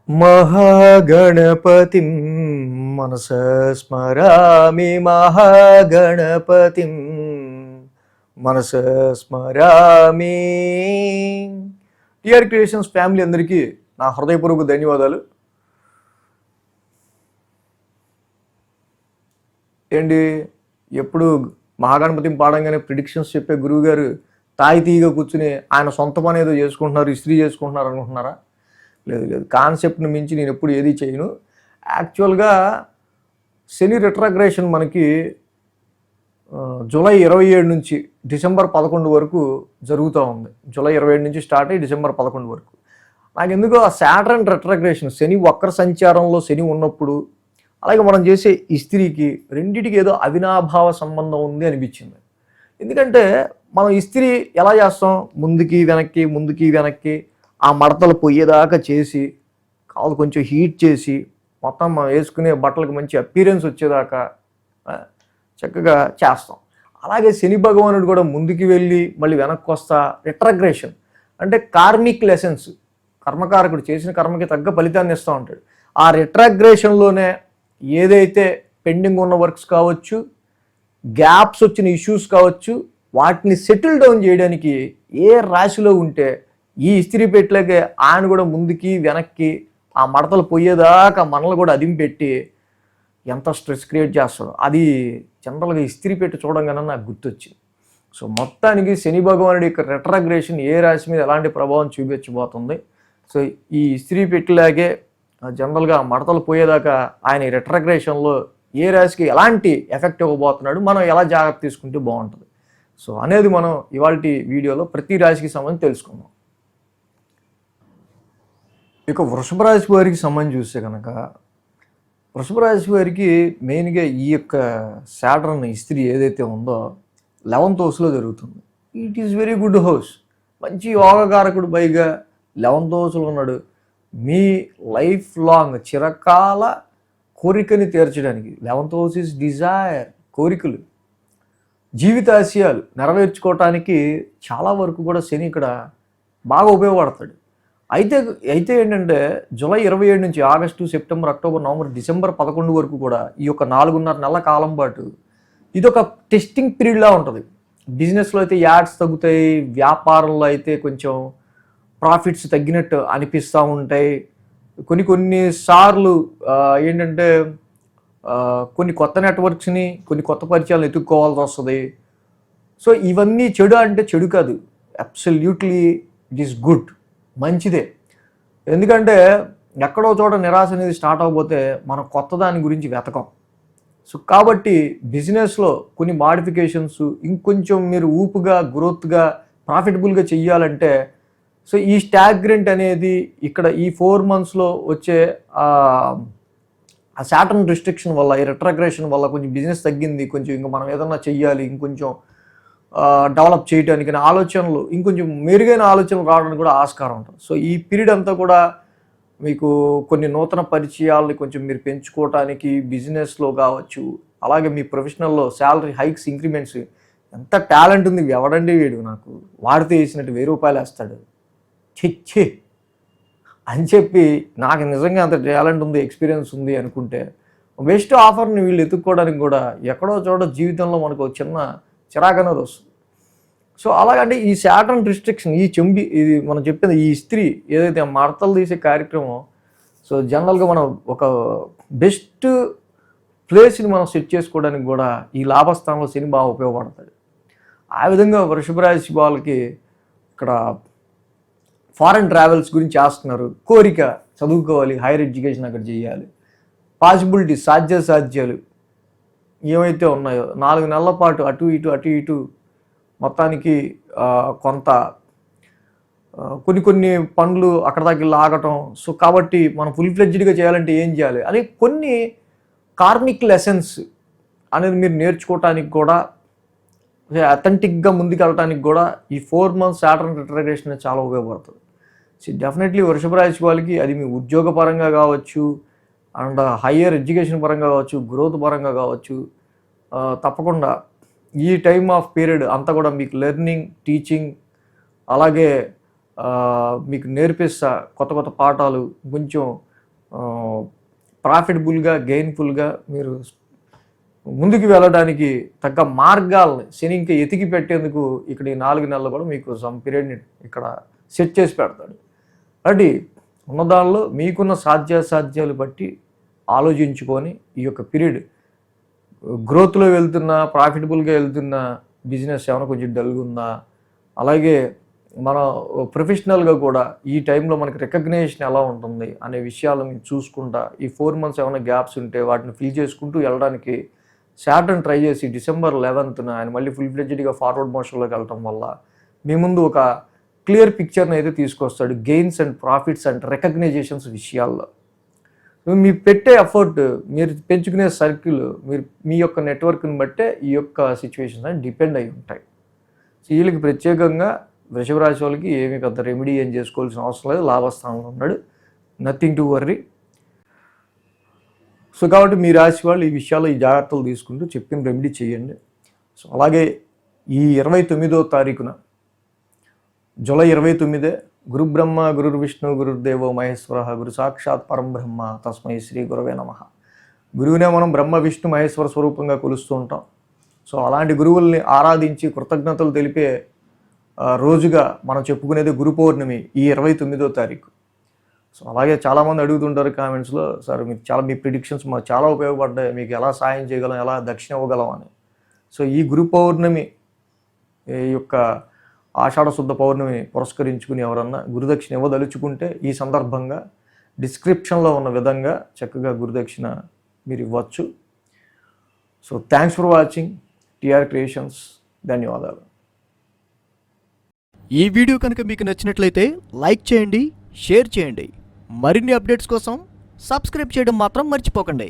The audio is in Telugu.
మహాగణపతిం మనస స్మరామి మహాగణపతిం మనస స్మరామి. టిఆర్ క్రియేషన్స్ ఫ్యామిలీ అందరికీ నా హృదయపూర్వక ధన్యవాదాలు. ఏంటి ఎప్పుడు మహాగణపతిని పాడంగానే ప్రిడిక్షన్స్ చెప్పే గురువు గారు తాయితీగా కూర్చుని ఆయన సొంత పని ఏదో చేసుకుంటున్నారు, ఇస్త్రీ చేసుకుంటున్నారు అనుకుంటున్నారా? లేదు లేదు, కాన్సెప్ట్ని మించి నేను ఎప్పుడు ఏది చేయను. యాక్చువల్గా శని రిట్రాగ్రేషన్ మనకి జూలై 27 నుంచి డిసెంబర్ 11 వరకు జరుగుతూ ఉంది. జూలై 27 నుంచి స్టార్ట్ అయ్యి డిసెంబర్ 11 వరకు. నాకు ఎందుకో ఆ సాటర్న్ రిట్రాగ్రేషన్, శని వక్ర సంచారంలో శని ఉన్నప్పుడు, అలాగే మనం చేసే ఇస్త్రీకి రెండిటికి ఏదో అవినాభావ సంబంధం ఉంది అనిపించింది. ఎందుకంటే మనం ఇస్త్రీ ఎలా చేస్తాం, ముందుకి వెనక్కి ఆ మడతలు పొయ్యేదాకా చేసి, కాదు కొంచెం హీట్ చేసి, మొత్తం మనం వేసుకునే బట్టలకు మంచి అపీరెన్స్ వచ్చేదాకా చక్కగా చేస్తాం. అలాగే శని భగవానుడు కూడా ముందుకు వెళ్ళి మళ్ళీ వెనక్కి వస్తా రిట్రాగ్రేషన్ అంటే కార్మిక్ లెసన్స్, కర్మకారకుడు చేసిన కర్మకి తగ్గ ఫలితాన్ని ఇస్తూ ఉంటాడు. ఆ రిట్రాగ్రేషన్లోనే ఏదైతే పెండింగ్ ఉన్న వర్క్స్ కావచ్చు, గ్యాప్స్ వచ్చిన ఇష్యూస్ కావచ్చు, వాటిని సెటిల్ డౌన్ చేయడానికి ఏ రాశిలో ఉంటే ఈ ఇస్త్రీ పెట్టలేకే ఆయన కూడా ముందుకి వెనక్కి ఆ మడతలు పోయేదాకా మనల్ని కూడా అదింపెట్టి ఎంత స్ట్రెస్ క్రియేట్ చేస్తాడో అది జనరల్గా ఇస్త్రీ పెట్టి చూడంగానే నాకు గుర్తొచ్చింది. సో మొత్తానికి శని భగవానుడి యొక్క రిట్రాగ్రేషన్ ఏ రాశి మీద ఎలాంటి ప్రభావం చూపించబోతుంది. సో ఈ ఇస్త్రీ పెట్టలేకే జనరల్గా మడతలు పోయేదాకా ఆయన రిట్రాగ్రేషన్లో ఏ రాశికి ఎలాంటి ఎఫెక్ట్ ఇవ్వబోతున్నాడు, మనం ఎలా జాగ్రత్త తీసుకుంటే బాగుంటుంది సో అనేది మనం ఇవాళ వీడియోలో ప్రతి రాశికి సంబంధించి తెలుసుకుందాం. ఇక వృషభ రాశి వారికి సంబంధించి చూస్తే కనుక, వృషభ రాశి వారికి మెయిన్గా ఈ యొక్క సాటర్న్ ఇస్త్రీ ఏదైతే ఉందో 11th హౌస్లో జరుగుతుంది. It is very good house, మంచి యోగకారకుడు, పైగా 11th హౌస్లో ఉన్నాడు. మీ లైఫ్ లాంగ్ చిరకాల కోరికని తీర్చడానికి 11th హౌస్ ఈజ్ డిజైర్, కోరికలు, జీవితాశయాలు నెరవేర్చుకోవటానికి చాలా వరకు కూడా శని ఇక్కడ బాగా ఉపయోగపడతాడు. అయితే ఏంటంటే జూలై 27 నుంచి August, September, October, November, December 11 వరకు కూడా ఈ యొక్క 4.5 నెలల కాలం పాటు ఇది ఒక టెస్టింగ్ పీరియడ్లా ఉంటుంది. బిజినెస్లో అయితే యాడ్స్ తగ్గుతాయి, వ్యాపారంలో అయితే కొంచెం ప్రాఫిట్స్ తగ్గినట్టు అనిపిస్తూ ఉంటాయి. కొన్ని సార్లు ఏంటంటే కొన్ని కొత్త నెట్వర్క్స్ని, కొన్ని కొత్త పరిచయాలను ఎత్తుక్కోవాల్సి వస్తుంది. సో ఇవన్నీ చెడు అంటే చెడు కాదు, అబ్సల్యూట్లీ ఇట్ ఈస్ గుడ్, మంచిదే. ఎందుకంటే ఎక్కడో చోట నిరాశ అనేది స్టార్ట్ అవబోతే మనం కొత్త దాని గురించి వెతకం. సో కాబట్టి బిజినెస్లో కొన్ని మాడిఫికేషన్స్ ఇంకొంచెం మీరు ఊపుగా, గ్రోత్గా, ప్రాఫిటబుల్గా చెయ్యాలంటే సో ఈ స్టాగ్రెంట్ అనేది ఇక్కడ ఈ 4 monthsలో వచ్చే ఆ సాటర్న్ రిస్ట్రిక్షన్ వల్ల, ఈ రిట్రాగ్రేషన్ వల్ల కొంచెం బిజినెస్ తగ్గింది, కొంచెం ఇంకా మనం ఏదన్నా చెయ్యాలి, ఇంకొంచెం డెవలప్ చేయడానికి ఆలోచనలు, ఇంకొంచెం మెరుగైన ఆలోచనలు రావడానికి కూడా ఆస్కారం ఉంటుంది. సో ఈ పీరియడ్ అంతా కూడా మీకు కొన్ని నూతన పరిచయాలని కొంచెం మీరు పెంచుకోవటానికి బిజినెస్లో కావచ్చు, అలాగే మీ ప్రొఫెషనల్లో శాలరీ హైక్స్, ఇంక్రిమెంట్స్, ఎంత టాలెంట్ ఉంది ఎవడండి వీడు, నాకు వాడితే వేసినట్టు 1000 రూపాయలు వేస్తాడు చిచ్చి అని చెప్పి, నాకు నిజంగా అంత టాలెంట్ ఉంది, ఎక్స్పీరియన్స్ ఉంది అనుకుంటే బెస్ట్ ఆఫర్ని వీళ్ళు ఎత్తుక్కోవడానికి కూడా ఎక్కడో చోట జీవితంలో మనకు చిన్న చిరాకు అనేది వస్తుంది. సో అలాగంటే ఈ సాటర్న్ రిస్ట్రిక్షన్, ఇది మనం చెప్పింది ఈ ఇస్త్రీ ఏదైతే మడతలు తీసే కార్యక్రమం, సో జనరల్గా మనం ఒక బెస్ట్ ప్లేస్ని మనం సెట్ చేసుకోవడానికి కూడా ఈ లాభస్థానంలో శని బాగా ఉపయోగపడతాడు. ఆ విధంగా వృషభ రాశి వాళ్ళకి ఇక్కడ ఫారెన్ ట్రావెల్స్ గురించి చేస్తున్నారు, కోరిక చదువుకోవాలి, హైయర్ ఎడ్యుకేషన్ అక్కడ చేయాలి, పాసిబిలిటీ, సాధ్యాలు ఏమైతే ఉన్నాయో 4 నెలల పాటు అటు ఇటు మొత్తానికి కొంత కొన్ని పనులు అక్కడ దాకా లాగటం. సో కాబట్టి మనం ఫుల్ ఫ్లెడ్జ్డ్గా చేయాలంటే ఏం చేయాలి అని కొన్ని కార్మిక్ లెసన్స్ అనేది మీరు నేర్చుకోవటానికి కూడా, అథెంటిక్గా ముందుకు వెళ్ళటానికి కూడా ఈ 4 months సాటర్న్ రిట్రాగ్రేషన్ చాలా ఉపయోగపడుతుంది. సో డెఫినెట్లీ వృషభ రాశి వాళ్ళకి అది మీ ఉద్యోగ పరంగా కావచ్చు, అండ్ హయ్యర్ ఎడ్యుకేషన్ పరంగా కావచ్చు, గ్రోత్ పరంగా కావచ్చు, తప్పకుండా ఈ టైమ్ ఆఫ్ పీరియడ్ అంతా కూడా మీకు లెర్నింగ్, టీచింగ్, అలాగే మీకు నేర్పిస్తా కొత్త కొత్త పాఠాలు, కొంచెం ప్రాఫిటబుల్గా గెయిన్ఫుల్గా మీరు ముందుకు వెళ్ళడానికి తగ్గ మార్గాలని శని ఇంకా ఎతికి పెట్టేందుకు ఇక్కడ ఈ 4 నెలలు కూడా మీకు సమ్ పీరియడ్ని ఇక్కడ సెట్ చేసి పెడతాడు. కాబట్టి ఉన్నదానిలో మీకున్న సాధ్యాసాధ్యాలు బట్టి ఆలోచించుకొని ఈ యొక్క పీరియడ్ గ్రోత్లో వెళ్తున్న ప్రాఫిటబుల్గా వెళ్తున్న బిజినెస్ ఏమైనా కొంచెం డల్గా ఉందా, అలాగే మన ప్రొఫెషనల్గా కూడా ఈ టైంలో మనకి రికగ్నేషన్ ఎలా ఉంటుంది అనే విషయాలు మీరు చూసుకుంటా ఈ 4 months ఏమైనా గ్యాప్స్ ఉంటే వాటిని ఫిల్ చేసుకుంటూ వెళ్ళడానికి సాటర్న్ ట్రై చేసి December 11th ఆయన మళ్ళీ ఫుల్ ఫ్లెడ్జ్డ్గా ఫార్వర్డ్ మోషన్లోకి వెళ్ళటం వల్ల మీ ముందు ఒక క్లియర్ పిక్చర్ని అయితే తీసుకొస్తాడు gains and profits and recognitions విషయాల్లో. మీరు పెట్టే ఎఫర్ట్, మీరు పెంచుకునే సర్కిల్, మీరు మీ యొక్క నెట్వర్క్ని బట్టే ఈ యొక్క సిచ్యువేషన్స్ అని డిపెండ్ అయి ఉంటాయి. సో వీళ్ళకి ప్రత్యేకంగా వృషభ రాశి వాళ్ళకి ఏమీ పెద్ద రెమెడీ ఏం చేసుకోవాల్సిన అవసరం లేదు, లాభస్థానంలో ఉన్నాడు, నథింగ్ టు వర్రీ. సో కాబట్టి మీ రాశి వాళ్ళు ఈ విషయాల్లో ఈ జాగ్రత్తలు తీసుకుంటూ చెప్పిన రెమెడీ చేయండి. సో అలాగే ఈ 29వ తారీఖున జూలై 29 గురు బ్రహ్మ గురు విష్ణు గురుర్దేవో మహేశ్వర గురు సాక్షాత్ పరం బ్రహ్మ తస్మై శ్రీ గురవే నమః. గురువునే మనం బ్రహ్మ విష్ణు మహేశ్వర స్వరూపంగా కొలుస్తూ ఉంటాం. సో అలాంటి గురువుల్ని ఆరాధించి కృతజ్ఞతలు తెలిపే రోజుగా మనం చెప్పుకునేది గురు పౌర్ణమి ఈ 29వ తారీఖు. సో అలాగే చాలామంది అడుగుతుంటారు కామెంట్స్లో, సార్ మీకు మీ ప్రిడిక్షన్స్ మాకు చాలా ఉపయోగపడ్డాయి, మీకు ఎలా సాయం చేయగలం, ఎలా దక్షిణ ఇవ్వగలం అని. సో ఈ గురు పౌర్ణమి ఈ యొక్క ఆషాఢ శుద్ధ పౌర్ణమిని పురస్కరించుకుని ఎవరన్నా గురుదక్షిణ ఇవ్వదలుచుకుంటే ఈ సందర్భంగా డిస్క్రిప్షన్లో ఉన్న విధంగా చక్కగా గురుదక్షిణ మీరు ఇవ్వచ్చు. So thanks for watching T R Creations. ధన్యవాదాలు. ఈ వీడియో కనుక మీకు నచ్చినట్లయితే లైక్ చేయండి, షేర్ చేయండి. మరిన్ని అప్డేట్స్ కోసం సబ్స్క్రైబ్ చేయడం మాత్రం మర్చిపోకండి.